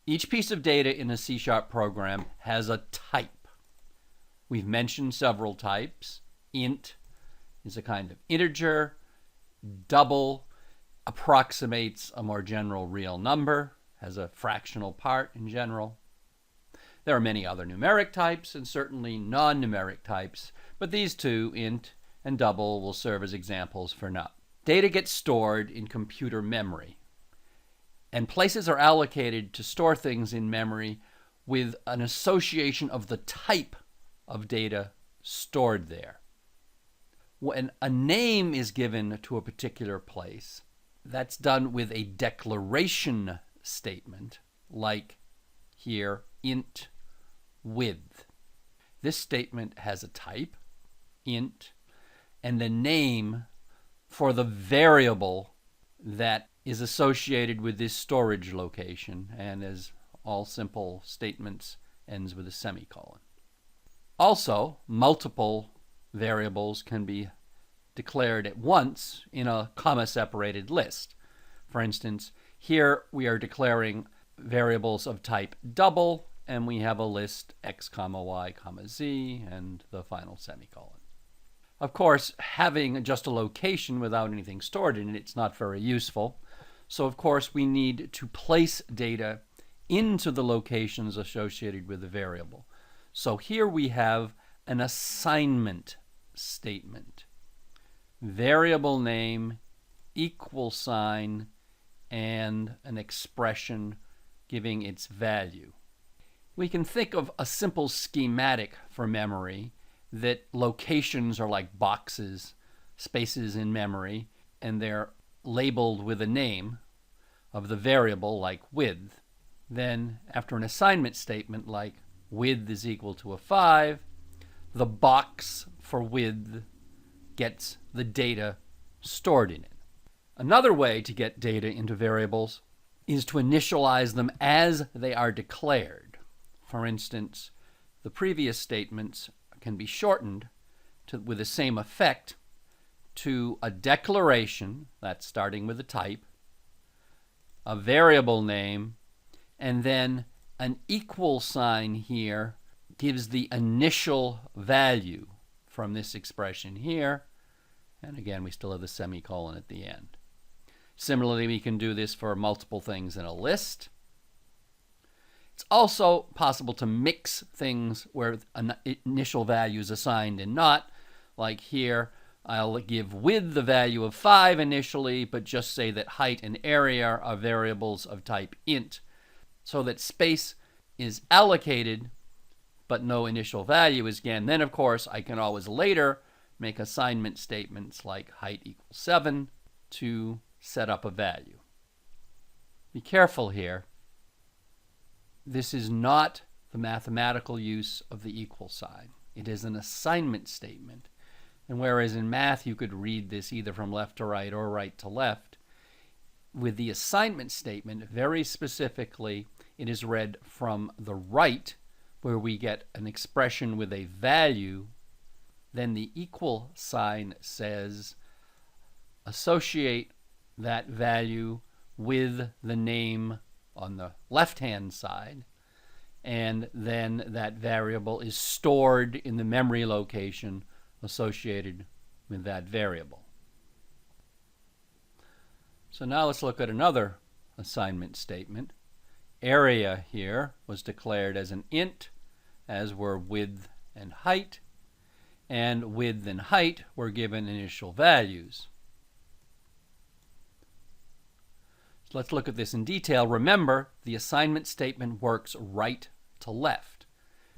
Each piece of data in a C# program has a type. We've mentioned several types. Int is a kind of integer. Double approximates a more general real number, has a fractional part in general. There are many other numeric types and certainly non-numeric types, but these two, int and double, will serve as examples for now. Data gets stored in computer memory, and places are allocated to store things in memory with an association of the type of data stored there. When a name is given to a particular place, that's done with a declaration statement, like here, int width. This statement has a type, int, and the name for the variable that is associated with this storage location, and as all simple statements, ends with a semicolon. Also, multiple variables can be declared at once in a comma-separated list. For instance, here we are declaring variables of type double, and we have a list x, y, z, and the final semicolon. Of course, having just a location without anything stored in it, it's not very useful. So of course we need to place data into the locations associated with the variable. So here we have an assignment statement. Variable name, equal sign, and an expression giving its value. We can think of a simple schematic for memory, that locations are like boxes, spaces in memory, and they're labeled with a name of the variable, like width. Then after an assignment statement like width is equal to a 5, the box for width gets the data stored in it. Another way to get data into variables is to initialize them as they are declared. For instance, the previous statements can be shortened with the same effect to a declaration, that's starting with a type, a variable name, and then an equal sign here gives the initial value from this expression here. And again, we still have the semicolon at the end. Similarly, we can do this for multiple things in a list. It's also possible to mix things where an initial value is assigned and not. Like here, I'll give width the value of 5 initially, but just say that height and area are variables of type int, so that space is allocated, but no initial value is given. Then, of course, I can always later make assignment statements like height equals 7 to set up a value. Be careful here. This is not the mathematical use of the equal sign. It is an assignment statement. And whereas in math you could read this either from left to right or right to left, with the assignment statement, very specifically, it is read from the right, where we get an expression with a value. Then the equal sign says associate that value with the name on the left-hand side, and then that variable is stored in the memory location associated with that variable. So now let's look at another assignment statement. Area here was declared as an int, as were width and height, and width and height were given initial values. So let's look at this in detail. Remember, the assignment statement works right to left.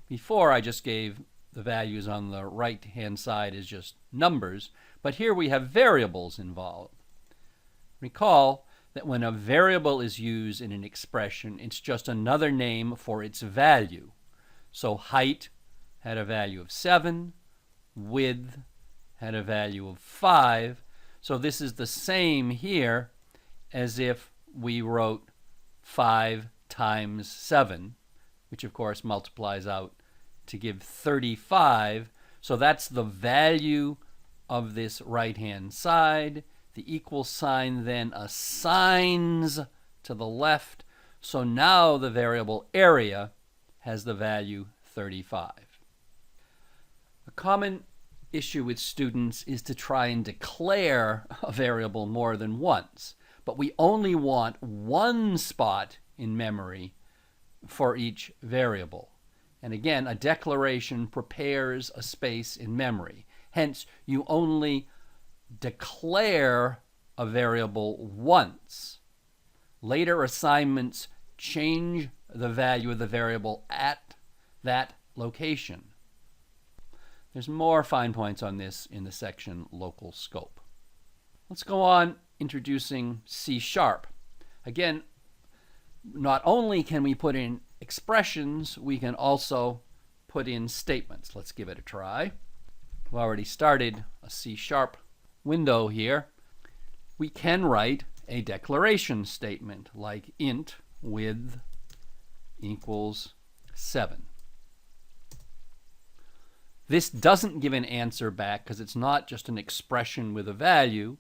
Before, I just gave the values on the right-hand side as just numbers, but here we have variables involved. Recall that when a variable is used in an expression, it's just another name for its value. So height had a value of 7, width had a value of 5. So this is the same here as if we wrote 5 times 7, which of course multiplies out to give 35. So that's the value of this right-hand side. The equal sign then assigns to the left, So now the variable area has the value 35. A common issue with students is to try and declare a variable more than once, but we only want one spot in memory for each variable. And again, a declaration prepares a space in memory. Hence, you only declare a variable once. Later assignments change the value of the variable at that location. There's more fine points on this in the section Local Scope. Let's go on introducing C#. Again, not only can we put in expressions, we can also put in statements. Let's give it a try. We've already started a C# window here. We can write a declaration statement like int width equals 7. This doesn't give an answer back because it's not just an expression with a value.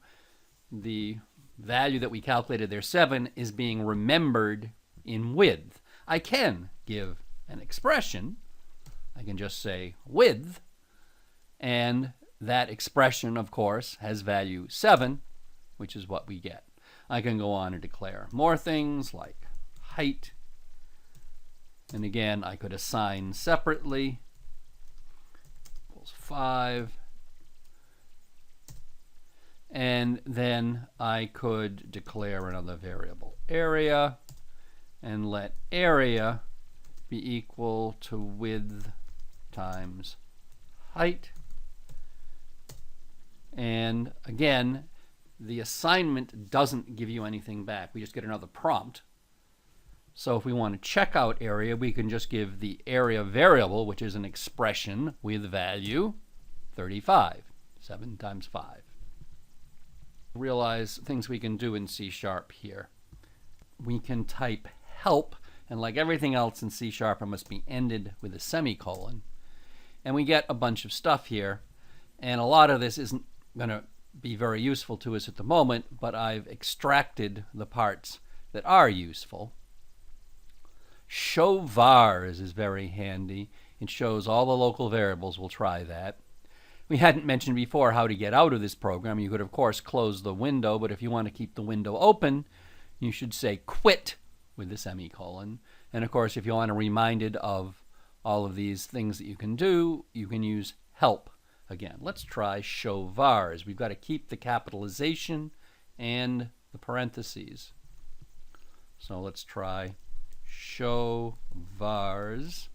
The value that we calculated there, 7, is being remembered in width. I can give an expression. I can just say width, and that expression, of course, has value 7, which is what we get. I can go on and declare more things like height, and again, I could assign separately equals 5, and then I could declare another variable area and let area be equal to width times height. And again, the assignment doesn't give you anything back. We just get another prompt. So if we want to check out area, we can just give the area variable, which is an expression with value 35. 7 times 5. Realize things we can do in C# here. We can type help, and like everything else in C#, it must be ended with a semicolon. And we get a bunch of stuff here, and a lot of this isn't going to be very useful to us at the moment, but I've extracted the parts that are useful. Show vars is very handy. It shows all the local variables. We'll try that. We hadn't mentioned before how to get out of this program. You could, of course, close the window, but if you want to keep the window open, you should say quit with the semicolon. And of course, if you want to be reminded of all of these things that you can do, you can use help again. Let's try show vars. We've got to keep the capitalization and the parentheses. So let's try show vars.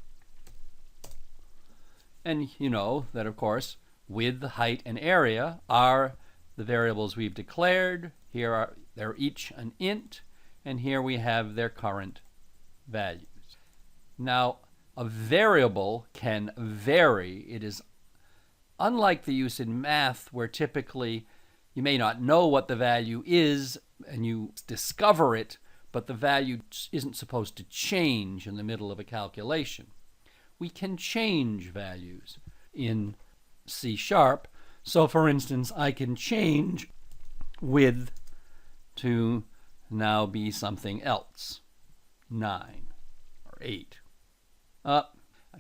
And you know that, of course, width, height, and area are the variables we've declared. Here they're each an int, and here we have their current values. Now, a variable can vary. It is unlike the use in math, where typically you may not know what the value is and you discover it, but the value isn't supposed to change in the middle of a calculation. We can change values in C#. So for instance, I can change width to now be something else, 9 or 8. I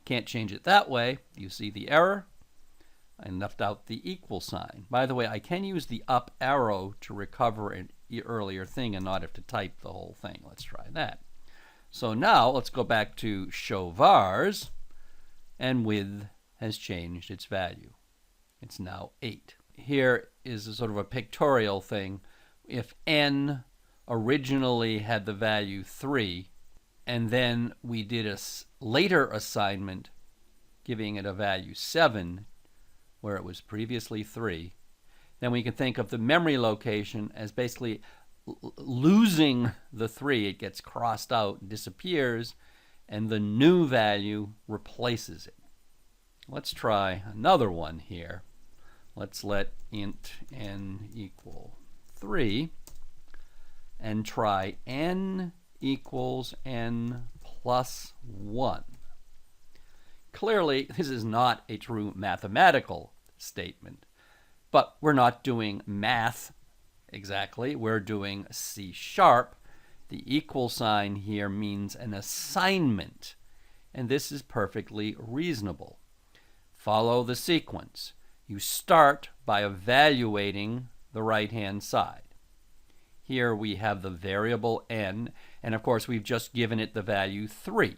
can't change it that way. You see the error? I left out the equal sign. By the way, I can use the up arrow to recover an earlier thing and not have to type the whole thing. Let's try that. So now let's go back to show vars, and width has changed its value. It's now 8. Here is a sort of a pictorial thing. If n originally had the value 3, and then we did a later assignment giving it a value 7, where it was previously 3, then we can think of the memory location as basically losing the 3. It gets crossed out, disappears, and the new value replaces it. Let's try another one here. Let's let int n equal 3 and try n equals n plus 1. Clearly, this is not a true mathematical statement, but we're not doing math exactly. We're doing C#, The equal sign here means an assignment, and this is perfectly reasonable. Follow the sequence. You start by evaluating the right-hand side. Here we have the variable n, and of course we've just given it the value 3.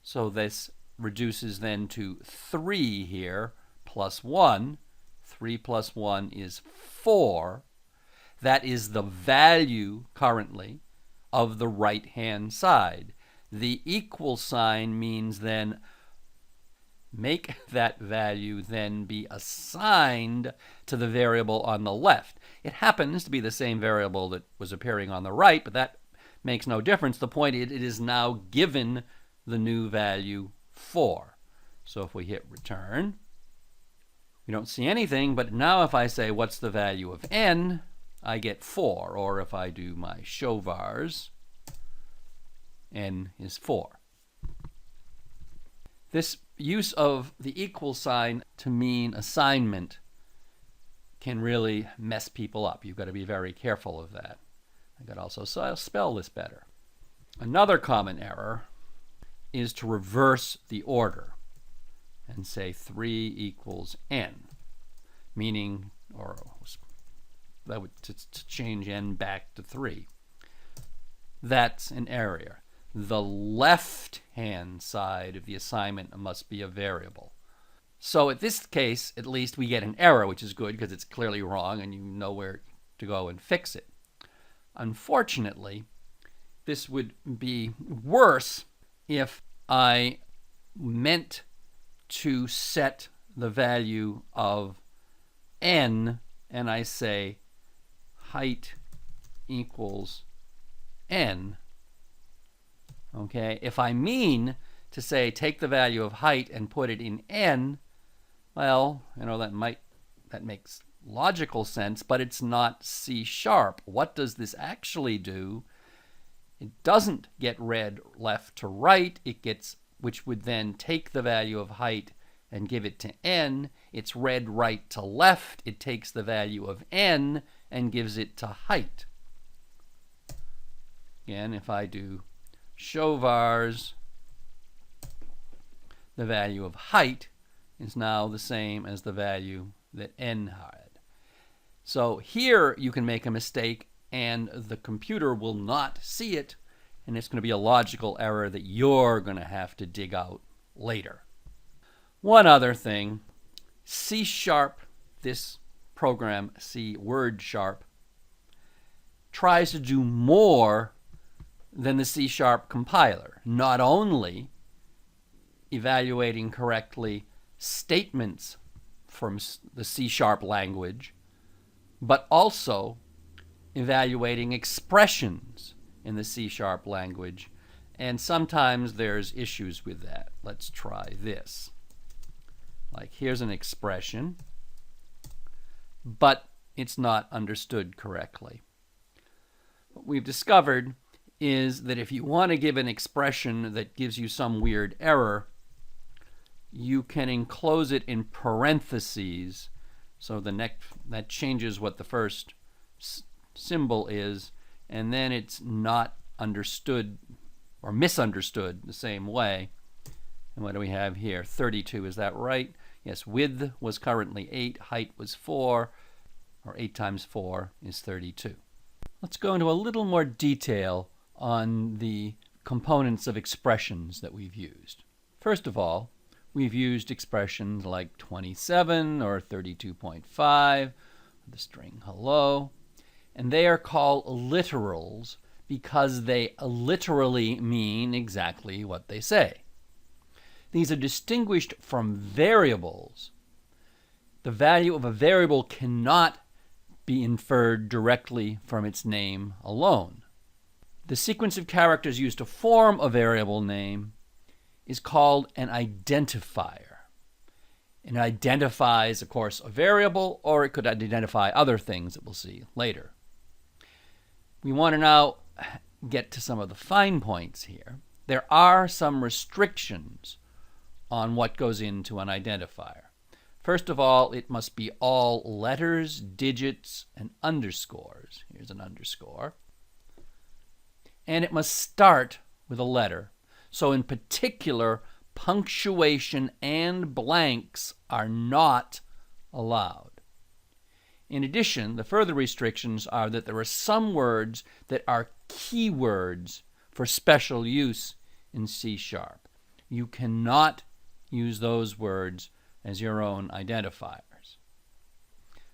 So this reduces then to 3 here plus 1. 3 plus 1 is 4. That is the value currently of the right-hand side. The equal sign means then make that value then be assigned to the variable on the left. It happens to be the same variable that was appearing on the right, but that makes no difference. The point is it is now given the new value 4. So if we hit return, we don't see anything, but now if I say what's the value of n, I get 4. Or if I do my show vars, n is 4. This use of the equal sign to mean assignment can really mess people up. You've got to be very careful of that. I could also spell this better. Another common error is to reverse the order and say 3 equals n, meaning, or that would to change n back to 3. That's an error. The left-hand side of the assignment must be a variable. So in this case, at least, we get an error, which is good because it's clearly wrong and you know where to go and fix it. Unfortunately, this would be worse if I meant to set the value of n and I say height equals n. Okay, if I mean to say take the value of height and put it in n, well, you know, that makes logical sense, but it's not C#. What does this actually do? It doesn't get read left to right. It gets, which would then take the value of height and give it to n. It's read right to left. It takes the value of n and gives it to height. Again, if I do show vars, the value of height is now the same as the value that n had. So here you can make a mistake and the computer will not see it, and it's going to be a logical error that you're going to have to dig out later. One other thing, C#, this program, C word sharp, tries to do more than the C# compiler, not only evaluating correctly statements from the C# language, but also evaluating expressions in the C# language, and sometimes there's issues with that. Let's try this. Like, here's an expression, but it's not understood correctly. What we've discovered is that if you want to give an expression that gives you some weird error, you can enclose it in parentheses, so that changes what the first symbol is, and then it's not understood or misunderstood the same way. And what do we have here? 32, is that right? Yes, width was currently 8, height was 4, or 8 times 4 is 32. Let's go into a little more detail on the components of expressions that we've used. First of all, we've used expressions like 27 or 32.5, the string hello, and they are called literals because they literally mean exactly what they say. These are distinguished from variables. The value of a variable cannot be inferred directly from its name alone. The sequence of characters used to form a variable name is called an identifier. It identifies, of course, a variable, or it could identify other things that we'll see later. We want to now get to some of the fine points here. There are some restrictions on what goes into an identifier. First of all, it must be all letters, digits, and underscores. Here's an underscore. and it must start with a letter. So in particular, punctuation and blanks are not allowed. In addition, the further restrictions are that there are some words that are keywords for special use in C#. You cannot use those words as your own identifiers.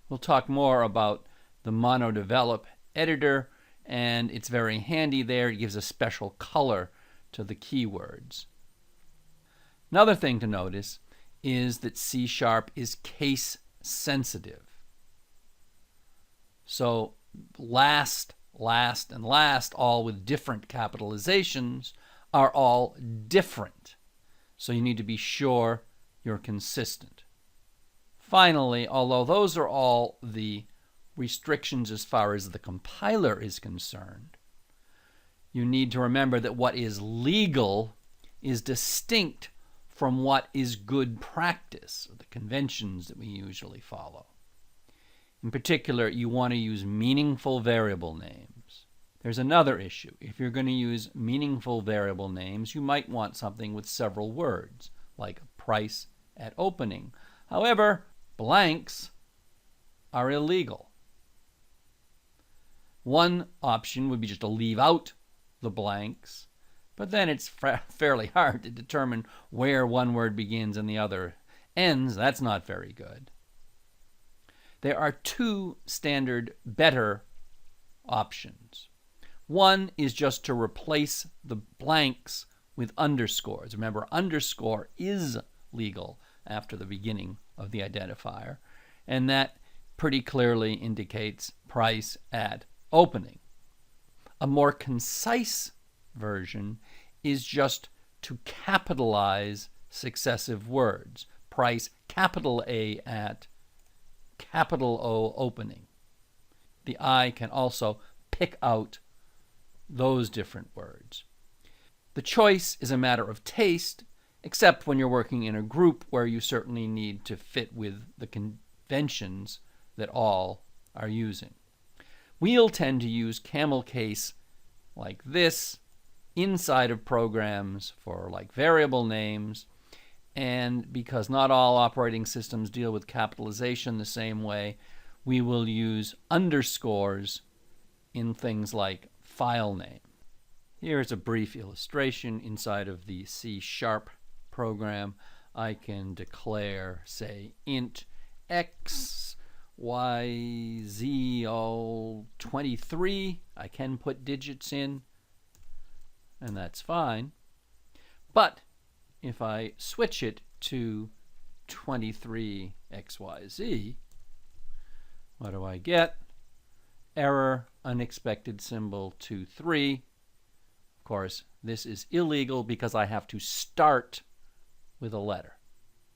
We'll talk more about the MonoDevelop editor, and it's very handy there. It gives a special color to the keywords. Another thing to notice is that C# is case sensitive. So last, and last, all with different capitalizations, are all different. So you need to be sure you're consistent. Finally, although those are all the restrictions as far as the compiler is concerned, you need to remember that what is legal is distinct from what is good practice, or the conventions that we usually follow. In particular, you want to use meaningful variable names. There's another issue. If you're going to use meaningful variable names, you might want something with several words, like price at opening. However, blanks are illegal. One option would be just to leave out the blanks, but then it's fairly hard to determine where one word begins and the other ends. That's not very good. There are two standard better options. One is just to replace the blanks with underscores. Remember, underscore is legal after the beginning of the identifier, and that pretty clearly indicates price at opening. A more concise version is just to capitalize successive words. Price, capital A at, capital O opening. The I can also pick out those different words. The choice is a matter of taste, except when you're working in a group where you certainly need to fit with the conventions that all are using. We'll tend to use camel case like this inside of programs for like variable names, and because not all operating systems deal with capitalization the same way, we will use underscores in things like file name. Here's a brief illustration inside of the C# program. I can declare, say, int x, y, z, all 23. I can put digits in, and that's fine. But if I switch it to 23 xyz, what do I get? Error, unexpected symbol 23. Of course, this is illegal because I have to start with a letter.